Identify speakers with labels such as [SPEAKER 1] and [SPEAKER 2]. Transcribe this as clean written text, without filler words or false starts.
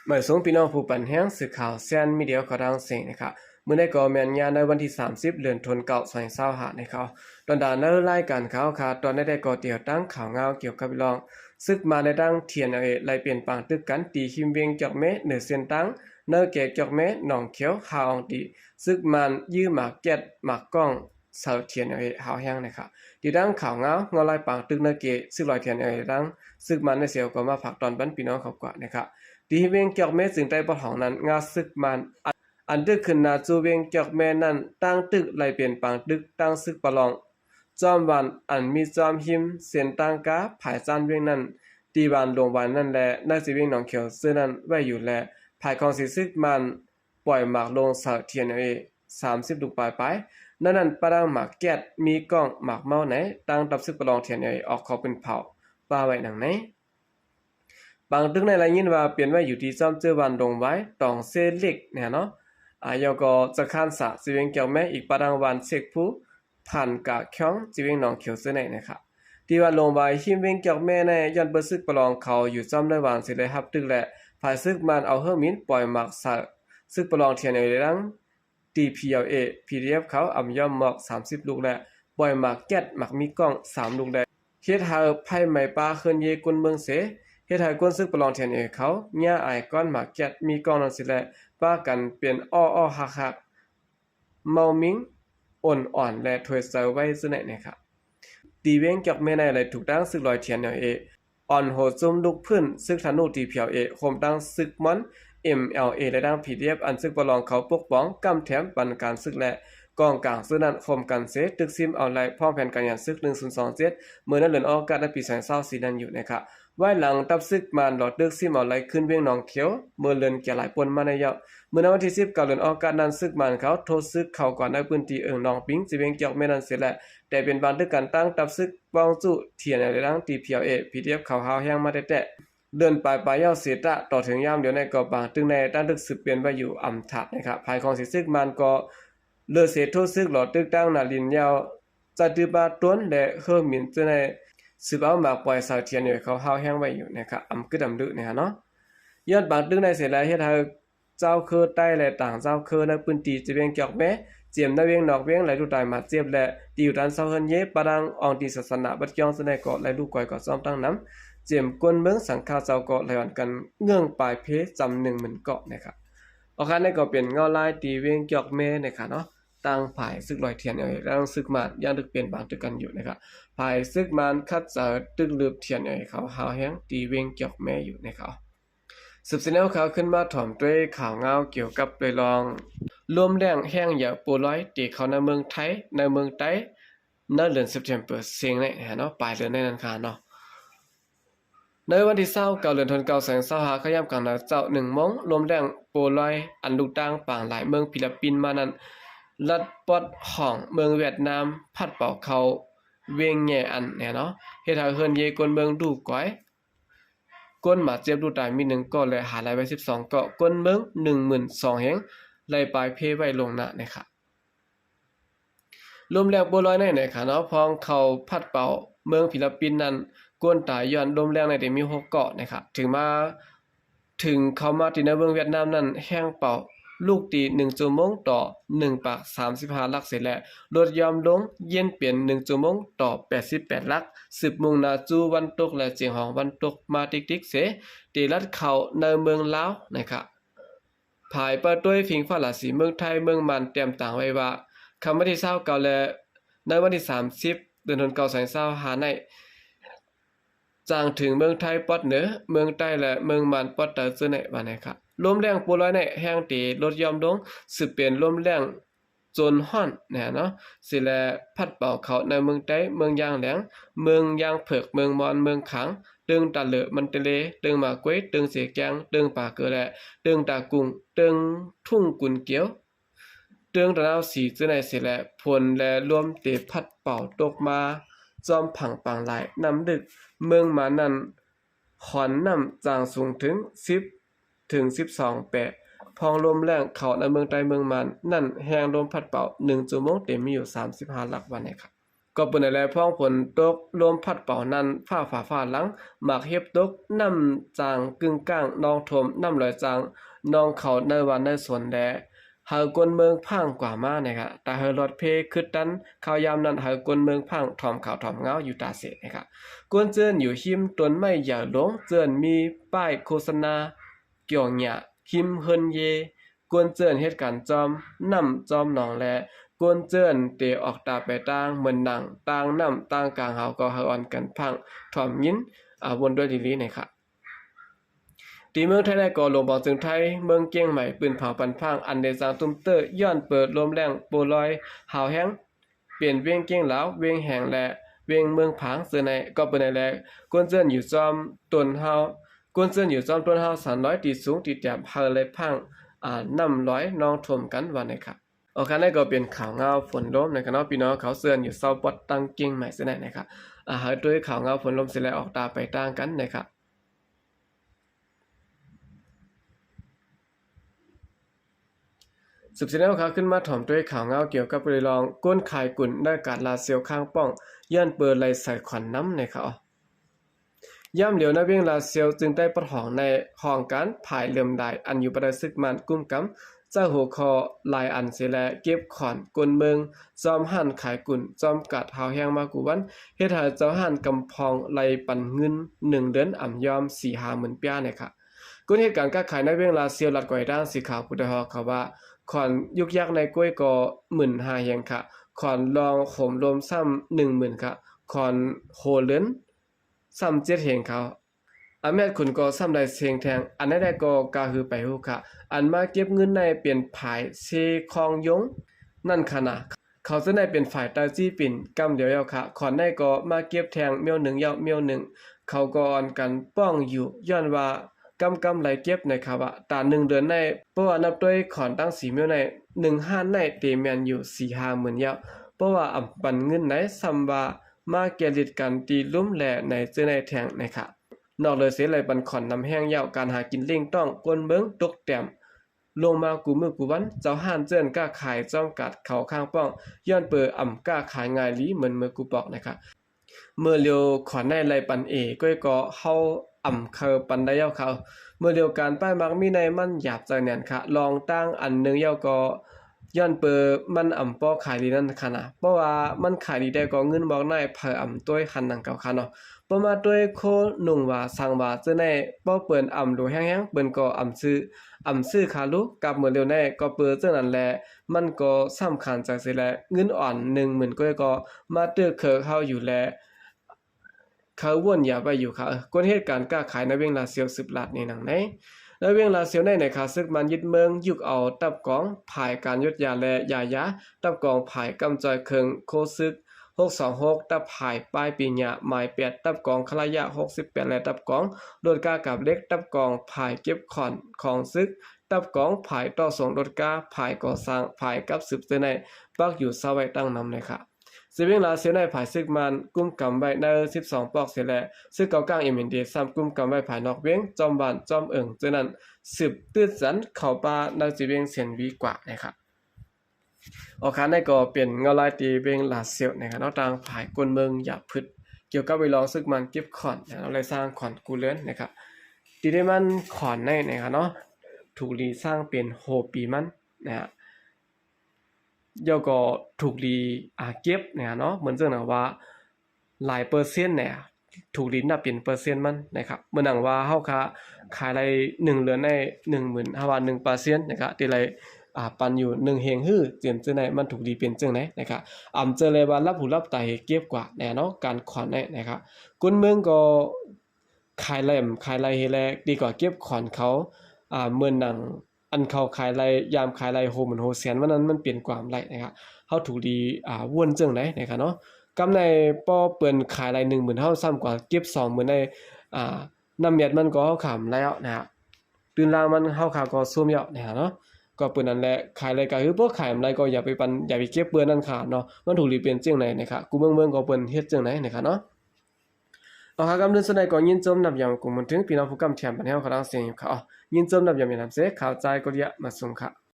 [SPEAKER 1] หมายสงพี่น้องผู้ปันแห้งสื่อข่าวแซนมีเดียเขาดังเสียงนะครับเมื่อได้ก่อแมนยาในวันที่30เดือนธันวาคม2025นะครับตอนดานเนอร์รายการข่าวค่ะตอนได้ก่อเตี่ยวตั้งข่าวเงาเกี่ยวกับพี่น้องซึกมาในดังเทียนไลเปลี่ยนปางตึกกันตีหิมเวียงจอกเมเหนือเส้นตั้งเนอแก่จอกเมหนองเขียวหาอองตีซึกมันยื้อหมากแก๊ดหมากก้องเสาเทียนหาวแห้งนะครับที่ดังข่าวเงาเงาลายปางตึกเนอเกซึกลอยเทียนดังซึกมันในเสียวก็มาผักตอนบันพี่น้องเขากว่านะครับดีเวียงเกี่ยวเมจึงได้บ่ของนั้นงาซึกมันอันดึกขึ้นนาจูเวียงเกี่ยวเมนั้นตั้งตึกไหลเปลี่ยนปางตึกตั้งซึกประลองจอมวันอันมีจอมหิมเสียนตั้งกาภายจานเวียงนั้นตีบานลงวันนั่นแลน่าสิเวียงหนองเขียวซึ่งนั้นไว้อยู่แลภายของสิซึกมันปล่อยหมากลงเสาเทียน30ลูกปลายไปนั้นปะดังหมากแก๊ดมีกล้องหมากเมาไหนตั้งตับซึกประลองเทียนออกเขาเป็นเผาปลาไว้หนังไหนบางตึกในรายยินว่าเปลี่ยนไว้อยู่ที่ซ่อมเจอวันลงไว้ตองเซเล็กเนี่ยเนาะยอก็จะคันสะสิเวงเกี่ยวแม่อีกปะดังวันเสกผู้ผ่านกะข้องสิเวงหนองเขียวเสื้อไหนนะครับที่ว่าลงไว้หิมเวงเกี่ยวแม่ในย้อนเปิดซึกประลองเขาอยู่ซ่อมได้วางสิได้รับตึกแหละภายซึกมันเอาเฮอมินปล่อยหมักสะซึกประลองเทียนดัง TPLA PDF เขาอำย่อมหมอก30ลูกแหละปล่อยหมักแก๊ดหมักมีกล้อง3ลูกแหละเฮ็ดหาไผไหมปลาเคินเยกุนเมืองเสเฮ็ดให้ก้นซึกประลองเทียนเขาหญ้าอายก้อนหมากแก๊ดมีกองนั่นสิแหละป้ากันเป็นอ้อๆฮักๆเมามิงอ่อนๆและถวยเซอไว้ซุไหนนะครับตีเว้งเกี่ยวแม่ในอะไรถูกตั้งซึกลอยเทียนอ่อนโหดซุ่มลุกพื้นซึกธนูตีเพียวโคมตั้งซึกมอน MLA และดัง PDF อันซึกประลองเขาปกป้องกำแถมปันการซึกและกองกลางซึ่งนั้นคมกันเสตึกซิมเอาไลพร้อมแผนการยันซึก1027เมื่อนั้นเดือนออกาศในปี2024นั้นอยู่นะครับไว้หลังตับซึกมันหลอดตึกซิมเอาไลขึ้นเวียงหนองเขียวเมื่อเลือนแก่หลายปนมาในยาวเมื่อวันที่10เดือนออกาศนั้นซึกมันเขาโทษซึกเข้าก่อนในพื้นที่หนองปิงสิเวียงเกี่ยวแม่นั้นเสียแหละแต่เป็นบางตึกการตั้งตับซึกปองจุเทียนในดัง TPLA PDF เขาหาวแห้งมาแต่เดินปลายยาวเสียตะต่อถึงยามเดี๋ยวในกอบางตึงในตั้งตึกสืบเปลี่ยนไว้อยู่อำถัดนะครับภายของสิซึกมันก็เลือเสโทซึกหลอดตึกตั้งนาลินยาวจัดบาต้นและเฮอมินจะในสืบเอาหมากปล่อยสาวเทียนอยู่เขาหาวแห้งไว้อยู่นะครับอำกึดอำลึเนี่ยเนาะยอดบางตึกในเสียแล้วเฮ็ดให้เจ้าคือใต้และต่างเจ้าคือในพื้นที่จะเวียงเกี่ยวแม้เจียมในเวียงนอกเวียงไหลลูกตายมาเจียบและตีอยู่ด้านเซาเฮินเยปะดังอองตีศาสนาบัดยองสนัยเกาะไหลลูกก้อยก็ซ้อมตั้งน้ำเจียมกวนเมืองสังฆาเจ้าเกาะไหลวันกันเงื่องปลายเพจำ1เหมือนเกาะนะครับเอาคันนี้ก็เป็นเงาลายตีเวียงเกี่ยวแม่นะครับเนาะตั้งภายซึกลอยเทียนแล้วซึกมาย่างตึกเปลี่ยนบางตึกกันอยู่นะครับภายซึกมันคัดจะตึกลืบเทียนเขาหาวแห้งตีเวียงเกี่ยวแม่อยู่นะครับสืบเสนอข่าวขึ้นมาถ่อมด้วยข่าวเงาเกี่ยวกับเลยลองรวมแรงแห้งอย่าปูร้อยตีเขาในเมืองไทยในเมืองใต้ในเดือน September เสียงในเนาะปลายเดือนในนั้นค่ะเนาะในวันที่29เดือนธันวาคม2025ขย่ำกลางนาเจ้า1 โมงลมแรงโปรลอยอันลูกต่างป่างหลายเมืองฟิลิปปินส์มานั้นลัดปอดห้องเมืองเวียดนามพัดเป่าเขาเวียงแย่อันเนาะเฮ็ดให้เฮินเยกวนเมืองดูก้อยก้นหมาเจ็บดูตายมี1เกาะและหาหลายไว้12เกาะก้นเมือง 12,000 แห่งไล่ปลายเพไว้ลงหน้านะครับลมแรงโปรลอยในค่ะเนาะพองเขาพัดเป่าเมืองฟิลิปปินส์นั้นกวนตายย้อนลมแรงในได้มี6เกาะนะครับถึงเข้ามาที่ในเมืองเวียดนามนั้นแห้งเป่าลูกตี1ชั่วโมงต่อ1ปาก35ลักเสร็จแล้วลดยอมลงเย็นเปลี่ยน1ชั่วโมงต่อ88ลักสืบมุ่งหน้าจูวันตกและเจียงหองวันตกมาติ๊กๆเสตีลัดเข้าในเมืองลาวนะครับภายเปิดด้วยฝิงฟ้าราศีเมืองไทยเมืองมันเตรียมต่างไว้ว่าคำวันที่29และในวันที่30เดือนธันวาคม2025ในจางถึงเมืองไทยปอดเหนือเมืองใต้และเมืองมันปอดเตอร์ซึในวันนี้ครับลมแรงปูร้อยในแห้งตีลดยอมลงสืบเปลี่ยนลมแรงจนฮ้อนเนาะสิแลพัดเป่าเขาในเมืองใต้เมืองยางแหลงเมืองยางเผือกเมืองมอนเมืองขังตึงตะเลมันเตเลตึงหมากก้วยตึงเสียแกงตึงป่าเกลือและตึงตากุงตึงทุ่งกุนเกียวตึงตะนาวสีซึในสิแลพลและรวมเตพัดเป่าตกมาจอมผังปังหลายน้ำดึกเมืองมานั้นขอนน้ำจางสูงถึง10 ถึง 12 แปะพองลมแรงเขาในเมืองใต้เมืองมันนั่นแหงลมพัดเป่า1ชั่วโมงเต็มมีอยู่35ลักวันนี้ครับ ก็เป็นอะไรพ้องฝนตกลมพัดเป่านั้นฟ้าหลังหมากเฮ็บตกน้ำจางกึ่งกลางนองถมน้ำลอยจางนองเขาในวันในสวนแดเฮากวนเมืองพังกว่ามานะครับแต่เฮารถเพคือดันข่าวยามนั้นเฮากวนเมืองพังถอมข่าวถอมเงาอยู่ตาเสนะครับกวนเจิ้นอยู่หิมต้นไม้อย่าหลงเจิ้นมีป้ายโฆษณาเกี่ยวหยะหิมเฮินเยกวนเจิ้นเฮ็ดการจอมน้ำจอมหนองแลกวนเจิ้นเตออกตาไปต่างเหมือนหนังต่างน้ำต่างกลางเฮาก็เฮาอ่อนกันพังถอมยินวนด้วยดีๆนะครับตีเมืองไทยได้ก่อลงบอกจึงไทยเมืองเกียงใหม่ปืนเผาปันพังอันเดซางตุ้มเตอร์ย้อนเปิดลมแรงโปลอยหาวแห้งเปลี่ยนเวียงเกียงหลาวเวียงแห่งและเวียงเมืองผางเสือในก็เป็นในแลกวนเจิ้นอยู่จอมต้นเฮากวนเจิ้นอยู่จอมต้นเฮา300ตีสูงตีแต้มเฮาเลยพังน้ำร้อยนองท่วมกันวันนี้ครับโอเคนั่นก็เป็นข่าวเงาฝนลมนะครับเนาะพี่น้องเขาเสือนอยู่เซาปอดตั้งเกียงใหม่เสือในนะครับหาด้วยข่าวเงาฝนลมเสร็จแล้วออกตาไปต่างกันนะครับสืบเสนอข่าวขึ้นมาถ่อมด้วยข่าวเงาเกี่ยวกับเรื่องรองก้นขายกุ่นได้การลาเซียวข้างป้องย่านเปิดไหลใส่ขวัญน้ำในเขาย่ำเหลียวนาเวียงลาเซียวจึงได้ปะหองในห้องการผายเหลื่อมได้อันอยู่ประซึกมันกุ้มกำเจ้าหัวคอลายอันเสแลเก็บขอนกลเมืองจอมหั่นขายกุ่นจอมกัดหาวแห้งมากูวันเฮ็ดให้เจ้าหั่นกำพองไหลปันเงิน1 เดือนอ่ำยอม4-5 หมื่นเปียเนี่ยค่ะกุนเหตุการณ์การขายในเวียงลาเซียวลัดก่อยด้านสีขาวพุทธฮอเขาว่าขอนยุกยักในกล้วยกอ15,000เฮงค่ะขอนรองขมลมซ้ำ10,000ค่ะขอนโหเลินซ้ำ7เฮงเขาอแม่ขุนก็ซ้ำได้เสียงแทงอันนั้นได้ก็กาฮือไปฮู้ค่ะอันมาเก็บเงินในเปลี่ยนผายเซคองยงนั่นค่ะนะเขาจะได้เป็นฝ่ายตาจี้ปิ่นกำเดียวค่ะขอนได้ก็มาเก็บแทงเมียว1เยาเมียว1เขาก็อ่อนกันป้องอยู่ย้อนว่ากำไหลเก็บในครับว่าตา1 เดือนในเพราะว่านับด้วยขอนตั้ง4เมียวใน1ห้านในเตแมนอยู่4-5 หมื่นเยาเพราะว่าอำปันเงินไหนซ้ำว่ามาเกลิดกันตีลุ่มแหล่ในเจอในแทงนะครับนอกเลยเสียไหลปันขอนนำแห้งยาวการหากินเล่งต้องกวนเบิ้งตกแต้มลงมากูมือกูวันเจ้าห้านเจิ้นกล้าขายจอมกัดเขาข้างป้องย้อนเปิดอ่ำกล้าขายง่ายลีเหมือนเมื่อกูบอกนะครับเมื่อเร็วขอนในไหลปันก้อยก็เฮาอ่ำเคอปันได้ยาวเขาเมื่อเดียวกันป้ายมักมีในมันหยาบใจเนี่ยค่ะลองตั้งอันนึงยาวก็ย้อนเปิดมันอ่ำป้อขายดีนั่นค่ะนะเพราะว่ามันขายดีได้ก็เงินบอกในเผออ่ำต้วยคันนังเก่าค่ะเนาะประมาด้วยโคนุ่งว่าสังว่าเจอในป้อเปิ้นอ่ำดูแห้งๆเปิ้นก็อ่ำซื้อคาลุกับเมื่อเร็วแน่ก็เปิ้นเจ้านั้นแหละมันก็สำคัญจังซี่แหละเงินอ่อน 10,000ก็มาตึกเคอเข้าอยู่แลเขาวนอย่าไปอยู่ค่ะกวนเหตุการณ์กล้าขายในเวียงลาเซียว10 ล้านนี่นังไหนในเวียงลาเซียวในคาซึกมันยึดเมืองยุกเอาตับกองภายการยุดยาและยายาตับกองภายกำจอยเคิงโคซึก626ตับภายปลายปีญะหมาย8ตับกองคลายะ68และตับกองโดดกากับเล็กตับกองภายเก็บขอนของซึกตับกองภายต่อส่งโดดกาภายก่อสร้างภายกับสืบเจในปักอยู่ซาไว้ตั้งนำเลยค่ะสิเวียงลาเซียวในภายซึกมันกุมกำไว้ใน12 ปอกเสียแลซึกเก่ากลางMND ซ้ำกุมกำไว้ภายนอกเวียงจอมบ้านจอมเอิงฉะนั้นสืบตื้อสันเข้าป่าในสิเวียงเสียนวีกว่านะครับโอเคนั่นก็เป็นเงาลายตีเวียงลาเซียวนะครับนอกต่างภายกวนเมืองหยาพึดเกี่ยวกับไปลองซึกมันเก็บขอนเราเลยสร้างขอนกูเลื้อนนะครับที่ได้มันขอนในนะครับเนาะถูกรีสร้างเป็นโฮปีมันนะฮะแล้วก็ถูกรีเก็บเนี่ยเนาะเหมือนเรื่องนะว่าหลายเปอร์เซ็นต์เนี่ยถูกรีนับเป็นเปอร์เซ็นต์มันนะครับเหมือนหนังว่าเฮาขายได้1เหลือใน 10,000 ถ้าว่า 1% นะครับที่ไรปันอยู่1เฮงฮื้อเจียนจังได๋มันถูกดีเป็นจังได๋นะครับเจอเลยว่ารับหูรับตาเก็บกว่าแน่เนาะการขอนได้นะครับคนเมืองก็ขายแหลมขายไรเฮแลดีกว่าเก็บขอนเขาเหมือนหนังอันเขาขายไรยามขายไรโฮเหมือนโฮแสนวันนั้นมันเปลี่ยนความไรนะครับเฮาถูกดีวนจังได๋นะครับเนาะกำในป้อเปิ้นขายไร 10,000 เฮาซ้ำกว่าเก็บ 20,000ในน้ำเม็ดมันก็เฮาขำแล้วนะครับตื่นล่างมันเฮาขาก็ซุ่มยอนะครับเนาะก็เปิ้นนั่นแหละขายไรก็คือบ่ขายอะไรก็อย่าไปปันอย่าไปเก็บเปิ้นนั่นขาดเนาะมันถูกรีเป็นจังได๋นะครับกูเมืองก็เปิ้นเฮ็ดจังได๋นะครับเนาะเอาค่ะกำเดินสนายก็ยินจมนับยามกูมันถึงพี่น้องผู้กำเทียมปันเฮาเขาดังเสียงอยู่ค่ะยินจมนับยามยามเสข่าวใจก็เรียมาส่งค่ะ